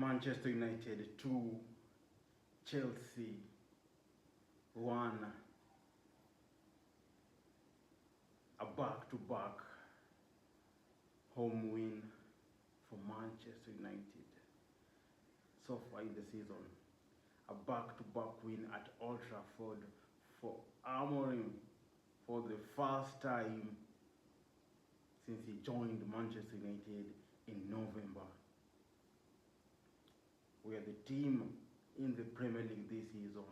Manchester United 2, Chelsea 1. A back-to-back home win for Manchester United. So far in the season, a back-to-back win at Old Trafford for Amorim for the first time since he joined Manchester United in November. We are the team in the Premier League this season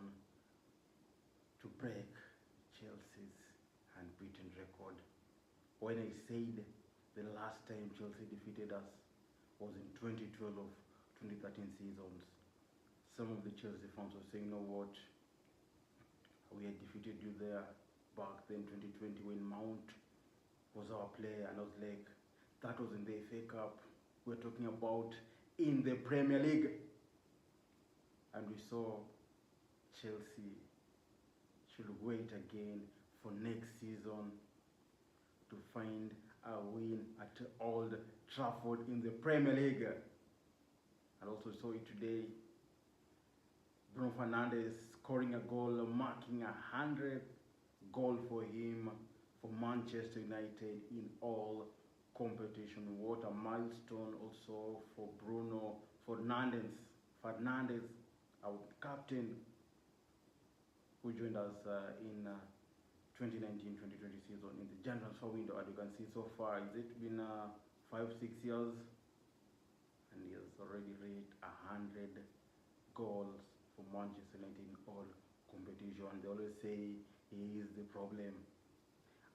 to break Chelsea's unbeaten record. When I said the last time Chelsea defeated us was in 2012-2013 seasons, some of the Chelsea fans were saying, you know what, we had defeated you there back then 2020 when Mount was our player, and I was like, that was in the FA Cup. We're talking about in the Premier League. And we saw Chelsea should wait again for next season to find a win at Old Trafford in the Premier League. And also saw it today. Bruno Fernandes scoring a goal, marking 100 goal for him for Manchester United in all competition. What a milestone also for Bruno Fernandes, our captain, who joined us in 2019-2020 season in the January transfer window. As you can see so far, has it been 5-6 years, and he has already reached 100 goals for Manchester United in all competition. And they always say he is the problem.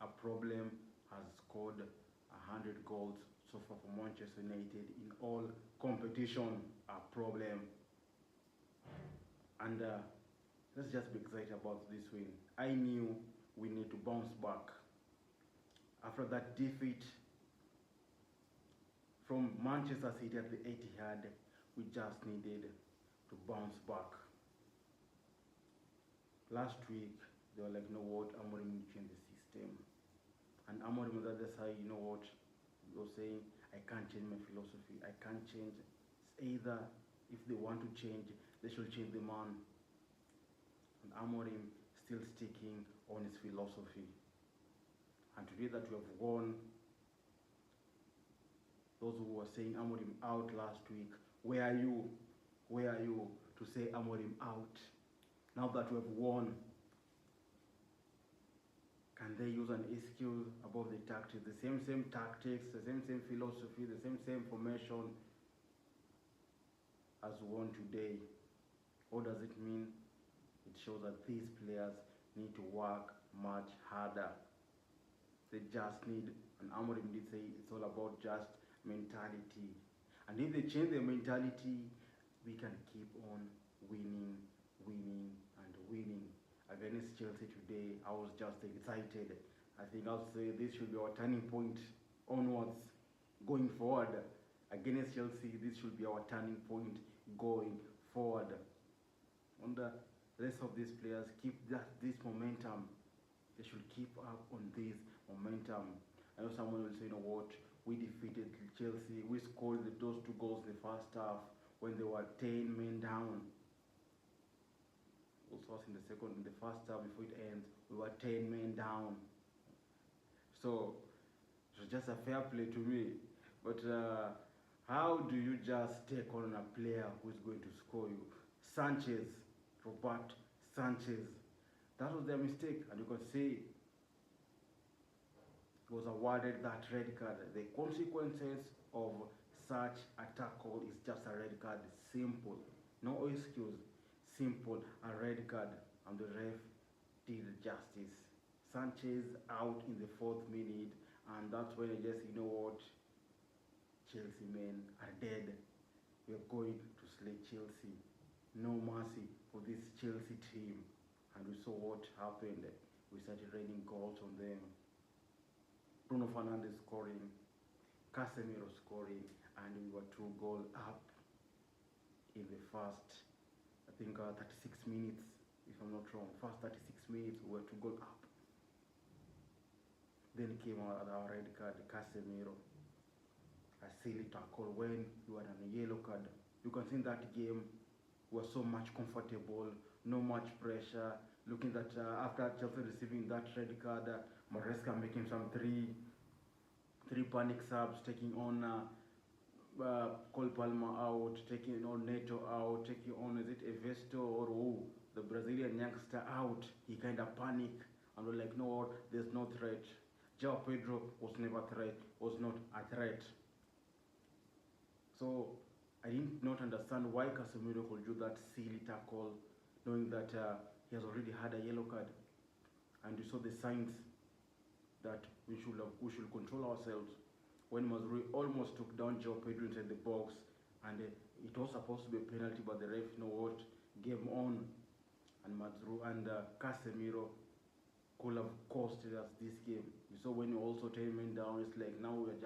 A problem has scored 100 goals so far for Manchester United in all competition. A problem. And let's just be excited about this win. I knew we need to bounce back after that defeat from Manchester City at the Etihad. We just needed to bounce back. Last week they were like, you know what, Amorim will change the system, and Amorim on the other side, you know what, he was saying, I can't change my philosophy, I can't change. It's either if they want to change, they should change the man. And Amorim still sticking on his philosophy. And today that we have won, those who were saying Amorim out last week, where are you? Where are you to say Amorim out? Now that we have won, can they use an excuse about the tactics? The same tactics, the same philosophy, the same formation as won today. What does it mean? It shows that these players need to work much harder. They just need, and Amorim did say it's all about just mentality. And if they change their mentality, we can keep on winning. Against Chelsea today, I was just excited. I think I'll say this should be our turning point onwards going forward. Against Chelsea, this should be our turning point going forward. On the rest of these players, keep this momentum. They should keep up on this momentum. I know someone will say, you know what, we defeated Chelsea, we scored those 2 goals in the first half when they were 10 men down. Also in the first half before it ends, we were 10 men down. So it was just a fair play to me. But how do you just take on a player who is going to score you? Robert Sanchez. That was their mistake, and you can see he was awarded that red card. The consequences of such a tackle is just a red card. Simple. No excuse. Simple. A red card. And the ref did justice. Sanchez out in the 4th minute, and that's when I just, you know what, Chelsea men are dead. We're going to slay Chelsea. No mercy for this Chelsea team. And we saw what happened. We started raining goals on them. Bruno Fernandes scoring, Casemiro scoring, and we were 2 goals up in the first, I think 36 minutes, if I'm not wrong. First 36 minutes, we were 2 goals up. Then came our red card, Casemiro. A silly tackle when you were on a yellow card. You can see in that game was so much comfortable, no much pressure. Looking at after Chelsea receiving that red card, Maresca making some three panic subs, taking on Cole Palmer out, taking on Neto out, taking on, is it Evesto or who? The Brazilian youngster out. He kind of panicked and was like, no, there's no threat. Joao Pedro was never threat, was not a threat. So I did not understand why Casemiro could do that silly tackle, knowing that he has already had a yellow card, and you saw the signs that we should control ourselves. When Mazrui almost took down Joao Pedro inside the box, and it was supposed to be a penalty, but the ref, you know what, game on, and Mazrui and Casemiro could have costed us this game. You saw when you also 10 men down, it's like now we're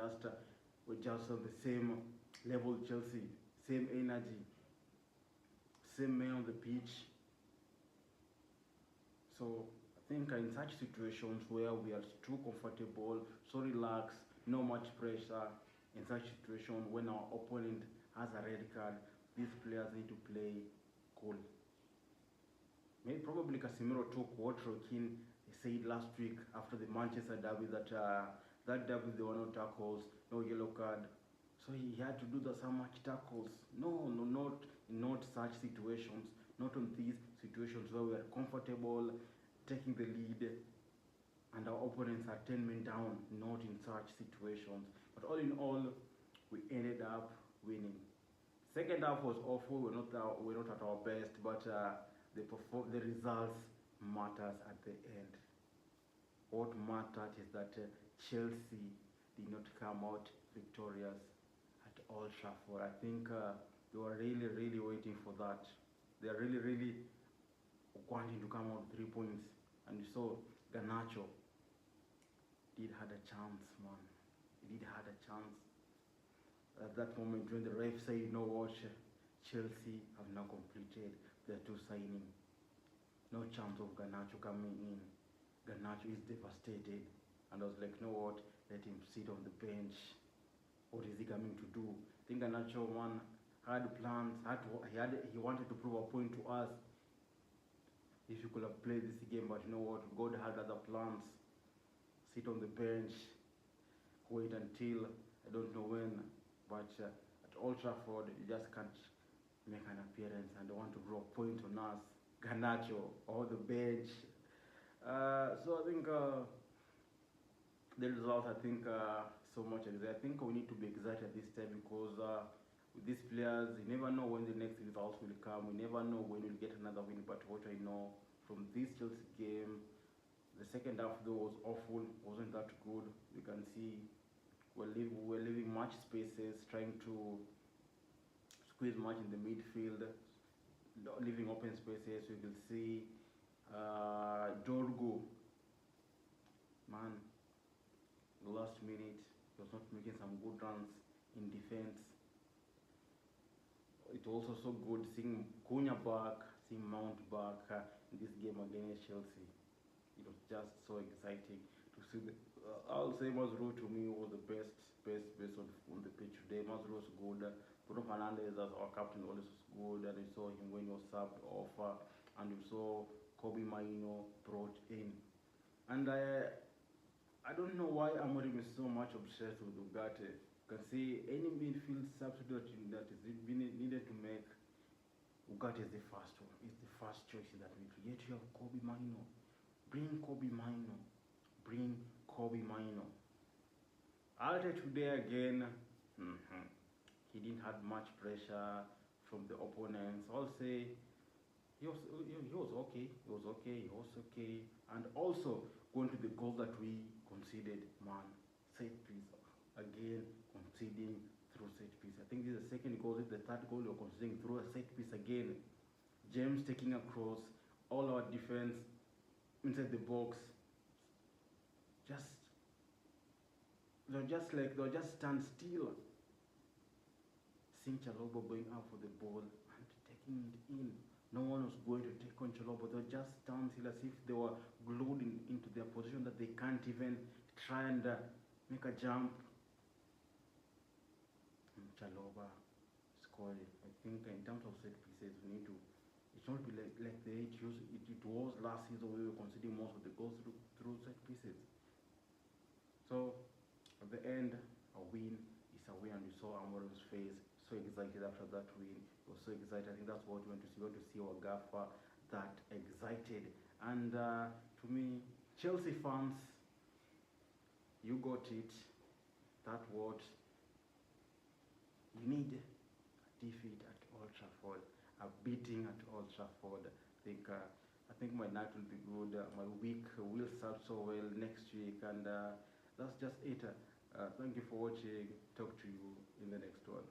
just on the same level Chelsea, same energy, same men on the pitch. So I think in such situations where we are too comfortable, so relaxed, no much pressure, in such situation when our opponent has a red card, these players need to play cool. Maybe probably Casemiro took what Rokin said last week after the Manchester derby, that that derby there were no tackles, no yellow card. So he had to do so much tackles. No, not such situations. Not on these situations where we are comfortable, taking the lead, and our opponents are 10 men down. Not in such situations. But all in all, we ended up winning. Second half was awful. We're not at our best, but the results matters at the end. What mattered is that Chelsea did not come out victorious at Old Trafford. I think they were really waiting for that. They are really wanting to come out with 3 points. And you saw Garnacho did had a chance, man. He did had a chance. At that moment when the ref said, you know what, Chelsea have now completed their 2 signing. No chance of Garnacho coming in. Garnacho is devastated. And I was like, you know what, let him sit on the bench. What is he coming to do? I think Garnacho, man, had plans. He wanted to prove a point to us. If you could have played this game, but you know what, God had other plans. Sit on the bench, wait until, I don't know when, but at Old Trafford, you just can't make an appearance and they want to draw a point on us. Garnacho, or the bench. So I think the result, I think so much excited. I think we need to be excited at this time because with these players, you never know when the next results will come. We never know when we'll get another win. But what I know from this Chelsea game, the second half though was awful. Wasn't that good? You can see we're leaving much spaces, trying to squeeze much in the midfield, leaving open spaces. We will see Dorgu, man, the last minute he was not making some good runs in defense. It was also so good seeing Cunha back, seeing Mount back in this game against Chelsea. It was just so exciting to see. I'll say Mazrui to me was the best on the pitch today. Mazrui was good. Bruno Fernandes as our captain always was good, and we saw him when he was subbed off, and we saw Kobbie Mainoo brought in. And I don't know why Amorim is so much obsessed with Ugarte. You can see any midfield substitute that is needed to make, Ugarte is the first one. It's the first choice in that midfield. Yet you have Kobbie Mainoo. Bring Kobbie Mainoo. Bring Kobbie Mainoo. Alte today again, he didn't have much pressure from the opponents. I'll say he was okay. He was okay. And also going to the goal that we conceded, man, set piece again, conceding through set piece. I think this is the second goal. This is the third goal you're conceding through a set piece again. James taking across, all our defense inside the box. They'll just stand still. Seeing Chalobah going out for the ball and taking it in. No one was going to take on Chalobah. They'll just stand still as if they were glued into their position, that they can't even try and make a jump. And Chalobah score. I think in terms of set pieces, we need to. It should not be like the way it was last season, where we were conceding most of the goals through set pieces. So at the end, a win is a win, and we saw Amorim's face so excited after that win. He was so excited. I think that's what we want to see. We want to see our Gaffer that excited. And to me, Chelsea fans, you got it. That's what you need: a defeat at Old Trafford, a beating at Old Trafford. I think my night will be good. My week will start so well next week, and that's just it. Thank you for watching. Talk to you in the next one.